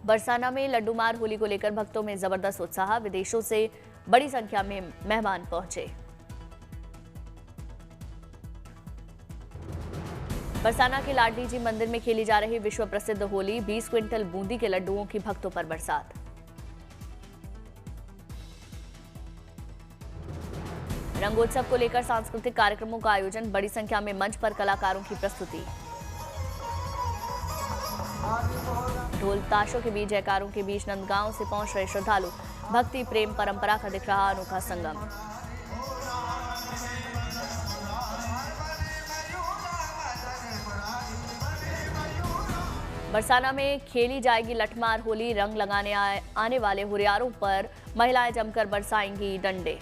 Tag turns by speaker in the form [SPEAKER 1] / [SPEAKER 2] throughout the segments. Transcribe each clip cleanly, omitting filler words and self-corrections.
[SPEAKER 1] बरसाना में लड्डू मार होली को लेकर भक्तों में जबरदस्त उत्साह। विदेशों से बड़ी संख्या में मेहमान पहुंचे। बरसाना के लाडली जी मंदिर में खेली जा रही विश्व प्रसिद्ध होली। 20 क्विंटल बूंदी के लड्डुओं की भक्तों पर बरसात। रंगोत्सव को लेकर सांस्कृतिक कार्यक्रमों का आयोजन। बड़ी संख्या में मंच पर कलाकारों की प्रस्तुति। ढोल ताशों के बीच जयकारों के बीच नंदगांव से पहुंच रहे श्रद्धालु। भक्ति प्रेम परंपरा का दिख रहा अनोखा संगम। बरसाना में खेली जाएगी लठमार होली। रंग लगाने आने वाले हुरियारों पर महिलाएं जमकर बरसाएंगी डंडे।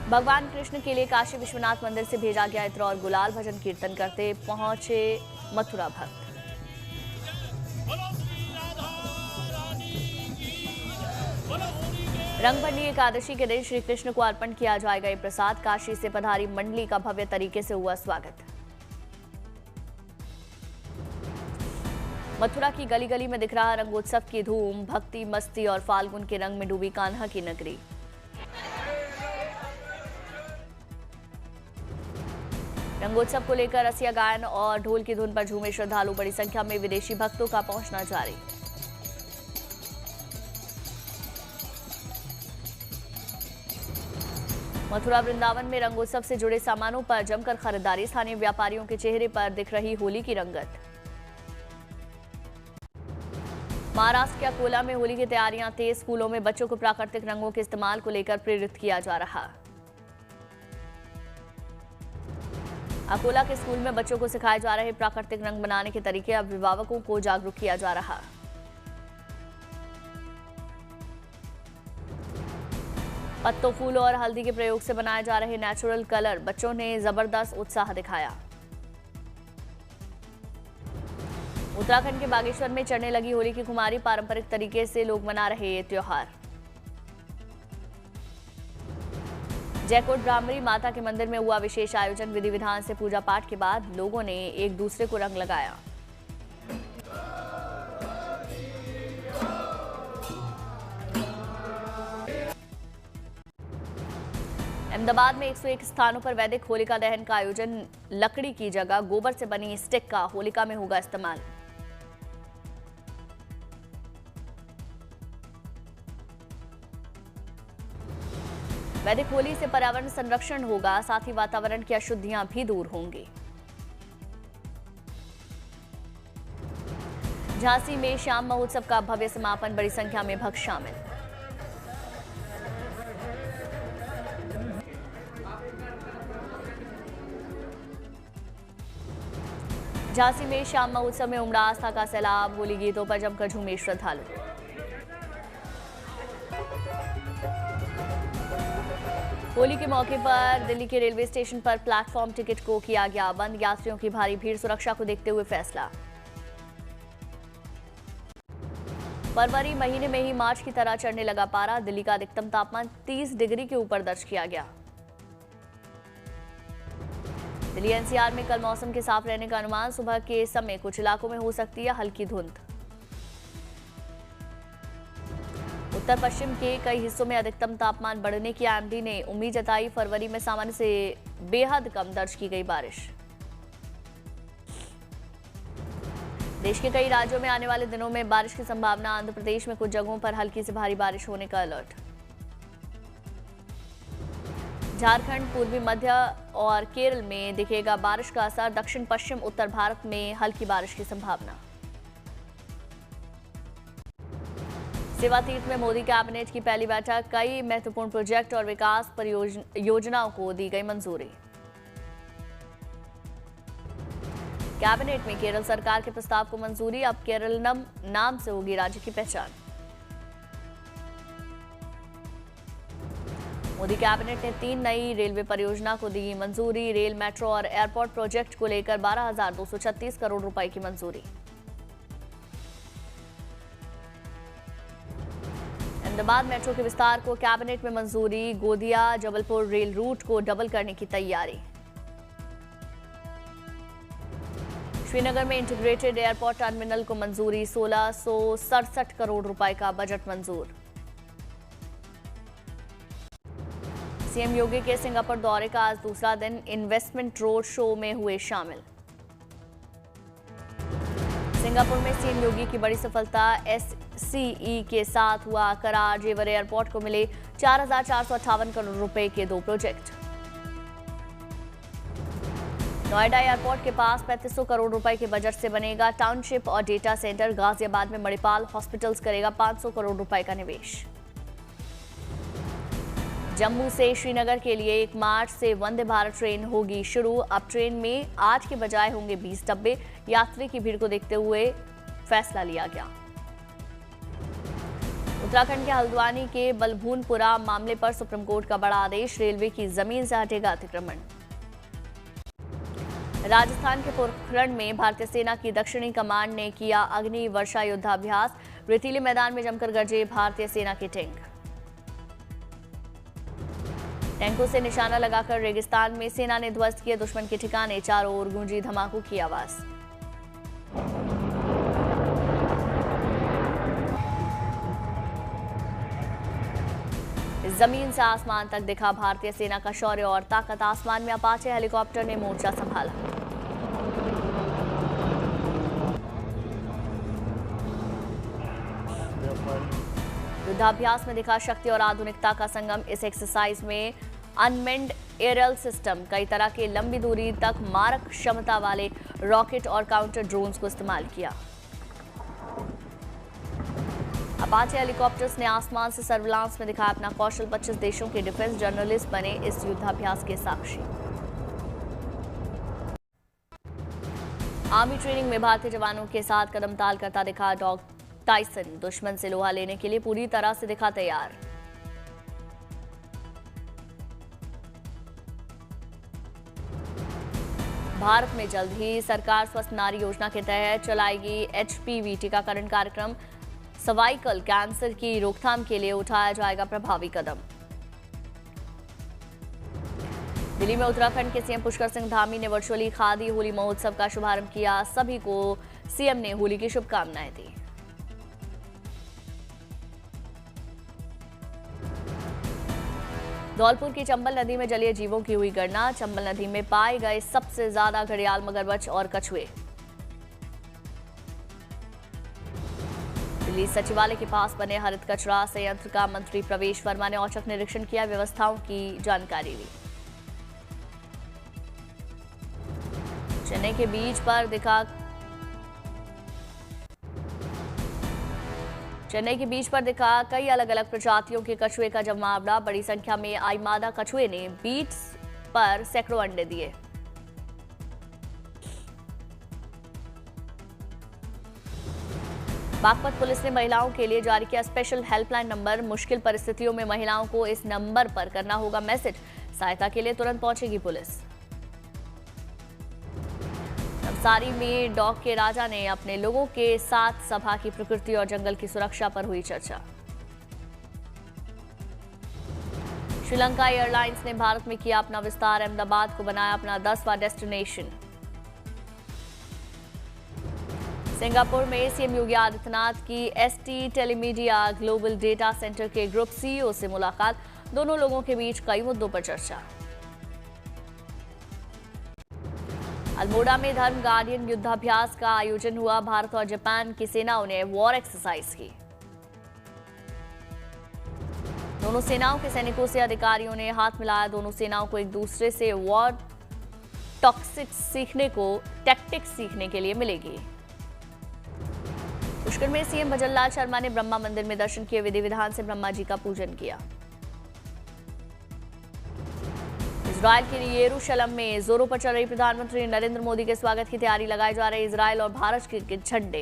[SPEAKER 1] भगवान कृष्ण के लिए काशी विश्वनाथ मंदिर से भेजा गया इत्र और गुलाल। भजन कीर्तन करते पहुंचे मथुरा भक्त। रंगभरनी एकादशी के दिन श्री कृष्ण को अर्पण किया जाएगा ये प्रसाद। काशी से पधारी मंडली का भव्य तरीके से हुआ स्वागत। मथुरा की गली गली में दिख रहा रंगोत्सव की धूम। भक्ति मस्ती और फाल्गुन के रंग में डूबी कान्हा की नगरी। रंगोत्सव को लेकर रसिया गायन और ढोल की धुन पर झूमे श्रद्धालु। बड़ी संख्या में विदेशी भक्तों का पहुंचना जारी। मथुरा वृंदावन में रंगोत्सव से जुड़े सामानों पर जमकर खरीदारी। स्थानीय व्यापारियों के चेहरे पर दिख रही होली की रंगत। महाराष्ट्र के अकोला में होली की तैयारियां तेज। स्कूलों में बच्चों को प्राकृतिक रंगों के इस्तेमाल को लेकर प्रेरित किया जा रहा। अकोला के स्कूल में बच्चों को सिखाए जा रहे प्राकृतिक रंग बनाने के तरीके। अभिभावकों को जागरूक किया जा रहा। पत्तों फूल और हल्दी के प्रयोग से बनाए जा रहे नेचुरल कलर। बच्चों ने जबरदस्त उत्साह दिखाया। उत्तराखंड के बागेश्वर में चढ़ने लगी होली की खुमारी। पारंपरिक तरीके से लोग मना रहे ये त्योहार। जयकोट ब्राह्मणी माता के मंदिर में हुआ विशेष आयोजन। विधि विधान से पूजा पाठ के बाद लोगों ने एक दूसरे को रंग लगाया। अहमदाबाद में 101 स्थानों पर वैदिक होलिका दहन का आयोजन। लकड़ी की जगह गोबर से बनी स्टिक का होलिका में होगा इस्तेमाल। वैदिक होली से पर्यावरण संरक्षण होगा। साथ ही वातावरण की अशुद्धियां भी दूर होंगी। झांसी में श्याम महोत्सव का भव्य समापन। बड़ी संख्या में भक्त शामिल। झांसी में श्याम महोत्सव में उमड़ा आस्था का सैलाब। होली गीतों पर जमकर झूमे श्रद्धालु। होली के मौके पर दिल्ली के रेलवे स्टेशन पर प्लेटफॉर्म टिकट को किया गया बंद। यात्रियों की भारी भीड़। सुरक्षा को देखते हुए फैसला। फरवरी महीने में ही मार्च की तरह चढ़ने लगा पारा। दिल्ली का अधिकतम तापमान 30 डिग्री के ऊपर दर्ज किया गया। दिल्ली एनसीआर में कल मौसम के साफ रहने का अनुमान। सुबह के समय कुछ इलाकों में हो सकती है हल्की धुंध। उत्तर पश्चिम के कई हिस्सों में अधिकतम तापमान बढ़ने की आईएमडी ने उम्मीद जताई। फरवरी में सामान्य से बेहद कम दर्ज की गई बारिश। देश के कई राज्यों में आने वाले दिनों में बारिश की संभावना। आंध्र प्रदेश में कुछ जगहों पर हल्की से भारी बारिश होने का अलर्ट। झारखंड, पूर्वी मध्य और केरल में दिखेगा बारिश का असर। दक्षिण पश्चिम उत्तर भारत में हल्की बारिश की संभावना। सेवा तीर्थ में मोदी कैबिनेट की पहली बैठक। कई महत्वपूर्ण प्रोजेक्ट और विकास योजनाओं को दी गई मंजूरी। कैबिनेट में केरल सरकार के प्रस्ताव को मंजूरी। अब केरलम नाम से होगी राज्य की पहचान। मोदी कैबिनेट ने 3 नई रेलवे परियोजना को दी मंजूरी। रेल, मेट्रो और एयरपोर्ट प्रोजेक्ट को लेकर 12,236 करोड़ रुपए की मंजूरी। अहमदाबाद मेट्रो के विस्तार को कैबिनेट में मंजूरी। गोंदिया जबलपुर रेल रूट को डबल करने की तैयारी। श्रीनगर में इंटीग्रेटेड एयरपोर्ट टर्मिनल को मंजूरी, 1667 करोड़ रुपए का बजट मंजूर। सीएम योगी के सिंगापुर दौरे का आज दूसरा दिन, इन्वेस्टमेंट रोड शो में हुए शामिल। सिंगापुर में सीएम योगी की बड़ी सफलता, एससीई के साथ हुआ करार, जेवर एयरपोर्ट को मिले 4458 करोड़ रुपए के 2 प्रोजेक्ट। नोएडा एयरपोर्ट के पास 3500 करोड़ रुपए के बजट से बनेगा टाउनशिप और डेटा सेंटर। गाजियाबाद में मणिपाल हॉस्पिटल्स करेगा 500 करोड़ रुपए का निवेश। जम्मू से श्रीनगर के लिए 1 मार्च से वंदे भारत ट्रेन होगी शुरू। अब ट्रेन में 8 के बजाय होंगे 20 डब्बे। यात्री की भीड़ को देखते हुए फैसला लिया गया। उत्तराखंड के हल्द्वानी के बलभूनपुरा मामले पर सुप्रीम कोर्ट का बड़ा आदेश, रेलवे की जमीन से हटेगा अतिक्रमण। राजस्थान के पोखरण में भारतीय सेना की दक्षिणी कमान ने किया अग्नि वर्षा युद्धाभ्यास। रेतीले मैदान में जमकर गरजे भारतीय सेना के टैंक। टैंकों से निशाना लगाकर रेगिस्तान में सेना ने ध्वस्त किए दुश्मन के ठिकाने, चारों ओर गूंजी धमाकों की आवाज। जमीन से आसमान तक दिखा भारतीय सेना का शौर्य और ताकत। आसमान में अपाचे हेलीकॉप्टर ने मोर्चा संभाला। युद्धाभ्यास में दिखा शक्ति और आधुनिकता का संगम। इस एक्सरसाइज में अनमेन्ड एरियल सिस्टम, कई तरह के लंबी दूरी तक मारक क्षमता वाले रॉकेट और काउंटर ड्रोन्स को इस्तेमाल किया। अपाचे हेलीकॉप्टर्स ने आसमान से सर्विलांस में दिखाया अपना कौशल। 25 देशों के डिफेंस जर्नलिस्ट बने इस युद्धाभ्यास के साक्षी। आर्मी ट्रेनिंग में भारतीय जवानों के साथ कदम ताल करता दिखा डॉग टाइसन। दुश्मन से लोहा लेने के लिए पूरी तरह से दिखा तैयार। भारत में जल्द ही सरकार स्वस्थ नारी योजना के तहत चलाएगी एचपीवी टीकाकरण कार्यक्रम। सर्वाइकल कैंसर की रोकथाम के लिए उठाया जाएगा प्रभावी कदम। दिल्ली में उत्तराखंड के सीएम पुष्कर सिंह धामी ने वर्चुअली खादी होली महोत्सव का शुभारंभ किया। सभी को सीएम ने होली की शुभकामनाएं दी। धौलपुर की चंबल नदी में जलीय जीवों की हुई गणना। चंबल नदी में पाए गए सबसे ज्यादा घड़ियाल, मगरमच्छ और कछुए। दिल्ली सचिवालय के पास बने हरित कचरा संयंत्र का मंत्री प्रवेश वर्मा ने औचक निरीक्षण किया, व्यवस्थाओं की जानकारी ली। चेन्नई के बीच पर दिखा कई अलग अलग प्रजातियों के कछुए का जमावड़ा। बड़ी संख्या में आई मादा कछुए ने बीच पर सैकड़ों अंडे दिए। बागपत पुलिस ने महिलाओं के लिए जारी किया स्पेशल हेल्पलाइन नंबर। मुश्किल परिस्थितियों में महिलाओं को इस नंबर पर करना होगा मैसेज। सहायता के लिए तुरंत पहुंचेगी पुलिस। नवसारी में डॉग के राजा ने अपने लोगों के साथ सभा की। प्रकृति और जंगल की सुरक्षा पर हुई चर्चा। श्रीलंका एयरलाइंस ने भारत में किया अपना विस्तार। अहमदाबाद को बनाया अपना 10वां डेस्टिनेशन। सिंगापुर में सीएम योगी आदित्यनाथ की ST Telemedia global data centre के ग्रुप सीईओ से मुलाकात। दोनों लोगों के बीच कई मुद्दों पर चर्चा। अल्मोड़ा में धर्म गार्डियन युद्धाभ्यास का आयोजन हुआ। भारत और जापान की सेनाओं ने वॉर एक्सरसाइज की। दोनों सेनाओं के सैनिकों से अधिकारियों ने हाथ मिलाया। दोनों सेनाओं को एक दूसरे से वॉर टैक्टिक्स सीखने के लिए मिलेगी। पुष्कर में सीएम भजनलाल शर्मा ने ब्रह्मा मंदिर में दर्शन किए। विधि विधान से ब्रह्मा जी का पूजन किया। इजरायल के लिए यरूशलेम में जोरों पर चल रही प्रधानमंत्री नरेंद्र मोदी के स्वागत की तैयारी। लगाए जा रहे इजरायल और भारत के झंडे।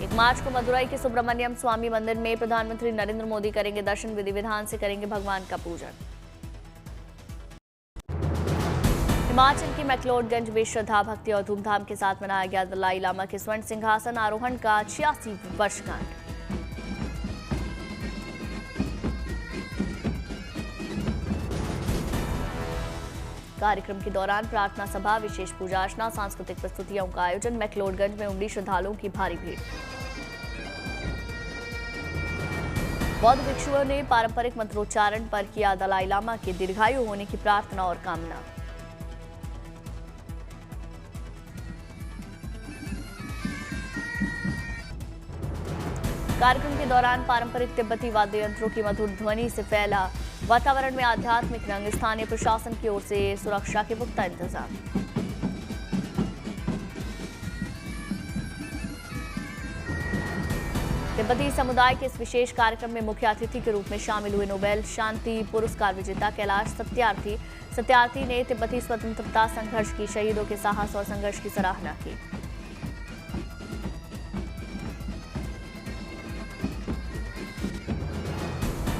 [SPEAKER 1] 1 मार्च को मदुरई के सुब्रमण्यम स्वामी मंदिर में प्रधानमंत्री नरेंद्र मोदी करेंगे दर्शन। विधि विधान से करेंगे भगवान का पूजन। हिमाचल की मैक्लोडगंज में श्रद्धा, भक्ति और धूमधाम के साथ मनाया गया दलाई लामा के स्वर्ण सिंहासन आरोहण का 86 वर्षगांठ। कार्यक्रम के दौरान प्रार्थना सभा, विशेष पूजा अर्चना, सांस्कृतिक प्रस्तुतियों का आयोजन। मैक्लोडगंज में उमड़ी श्रद्धालुओं की भारी भीड़। बौद्ध भिक्षुओं ने पारंपरिक मंत्रोच्चारण पर किया दलाई लामा के दीर्घायु होने की प्रार्थना और कामना। कार्यक्रम के दौरान पारंपरिक तिब्बती वाद्य यंत्रों की मधुर ध्वनि से फैला वातावरण में आध्यात्मिक रंग। स्थानीय प्रशासन की ओर से सुरक्षा के पुख्ता इंतजाम। तिब्बती समुदाय के इस विशेष कार्यक्रम में मुख्य अतिथि के रूप में शामिल हुए नोबेल शांति पुरस्कार विजेता कैलाश सत्यार्थी ने तिब्बती स्वतंत्रता संघर्ष की शहीदों के साहस और संघर्ष की सराहना की।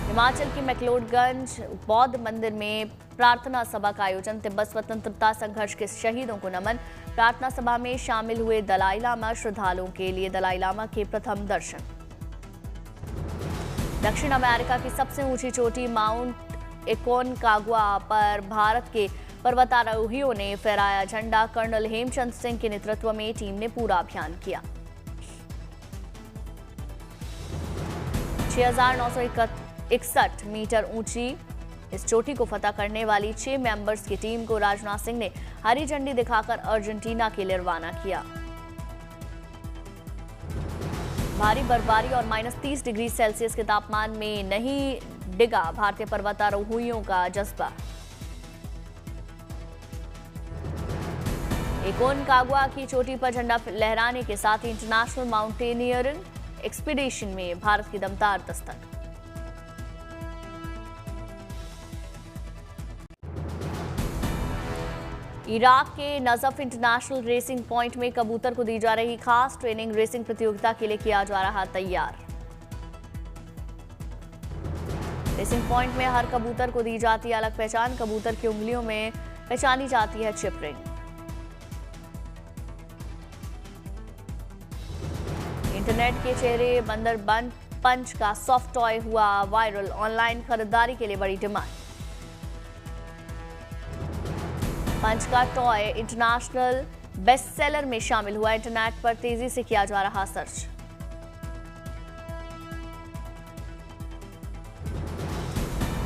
[SPEAKER 1] हिमाचल के मैक्लोडगंज बौद्ध मंदिर में प्रार्थना सभा का आयोजन। तिब्बत स्वतंत्रता संघर्ष के शहीदों को नमन। प्रार्थना सभा में शामिल हुए दलाई लामा। श्रद्धालुओं के लिए दलाई लामा के प्रथम दर्शन। दक्षिण अमेरिका की सबसे ऊंची चोटी माउंट एकोनकागुआ पर भारत के पर्वतारोहियों ने फहराया झंडा। कर्नल हेमचंद सिंह के नेतृत्व में टीम ने पूरा अभियान किया। 6,961 मीटर ऊंची इस चोटी को फतह करने वाली 6 मेंबर्स की टीम को राजनाथ सिंह ने हरी झंडी दिखाकर अर्जेंटीना के लिए रवाना किया। भारी बर्फबारी और -30 डिग्री सेल्सियस के तापमान में नहीं डिगा भारतीय पर्वतारोहियों का जज्बा। एकोनकागुआ की चोटी पर झंडा लहराने के साथ ही इंटरनेशनल माउंटेनियरिंग एक्सपीडिशन में भारत की दमदार दस्तक। इराक के नजफ इंटरनेशनल रेसिंग पॉइंट में कबूतर को दी जा रही खास ट्रेनिंग। रेसिंग प्रतियोगिता के लिए किया जा रहा तैयार। रेसिंग पॉइंट में हर कबूतर को दी जाती है अलग पहचान। कबूतर की उंगलियों में पहचानी जाती है चिप रिंग। इंटरनेट के चेहरे बंदर बन पंच का सॉफ्ट टॉय हुआ वायरल। ऑनलाइन खरीदारी के लिए बड़ी डिमांड। पंच का टॉय इंटरनेशनल बेस्टसेलर में शामिल हुआ। इंटरनेट पर तेजी से किया जा रहा सर्च।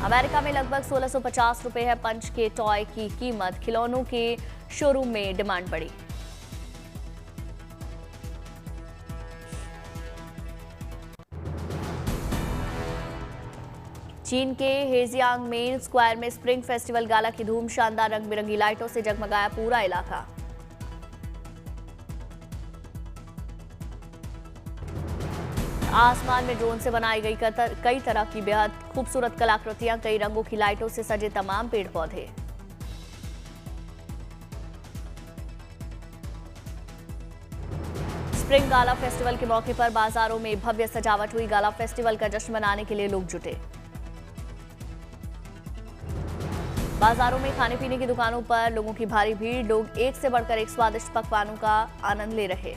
[SPEAKER 1] अमेरिका में लगभग 1650 रुपए है पंच के टॉय की कीमत। खिलौनों के शोरूम में डिमांड बढ़ी। चीन के हेजियांग मेन स्क्वायर में स्प्रिंग फेस्टिवल गाला की धूम। शानदार रंग बिरंगी लाइटों से जगमगाया पूरा इलाका। आसमान में ड्रोन से बनाई गई कई तरह की बेहद खूबसूरत कलाकृतियां। कई रंगों की लाइटों से सजे तमाम पेड़ पौधे। स्प्रिंग गाला फेस्टिवल के मौके पर बाजारों में भव्य सजावट हुई। गाला फेस्टिवल का जश्न मनाने के लिए लोग जुटे। बाजारों में खाने पीने की दुकानों पर लोगों की भारी भीड़। लोग एक से बढ़कर एक स्वादिष्ट पकवानों का आनंद ले रहे।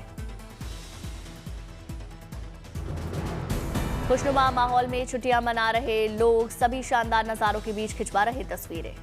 [SPEAKER 1] खुशनुमा माहौल में छुट्टियां मना रहे लोग। सभी शानदार नजारों के बीच खिंचवा रहे तस्वीरें।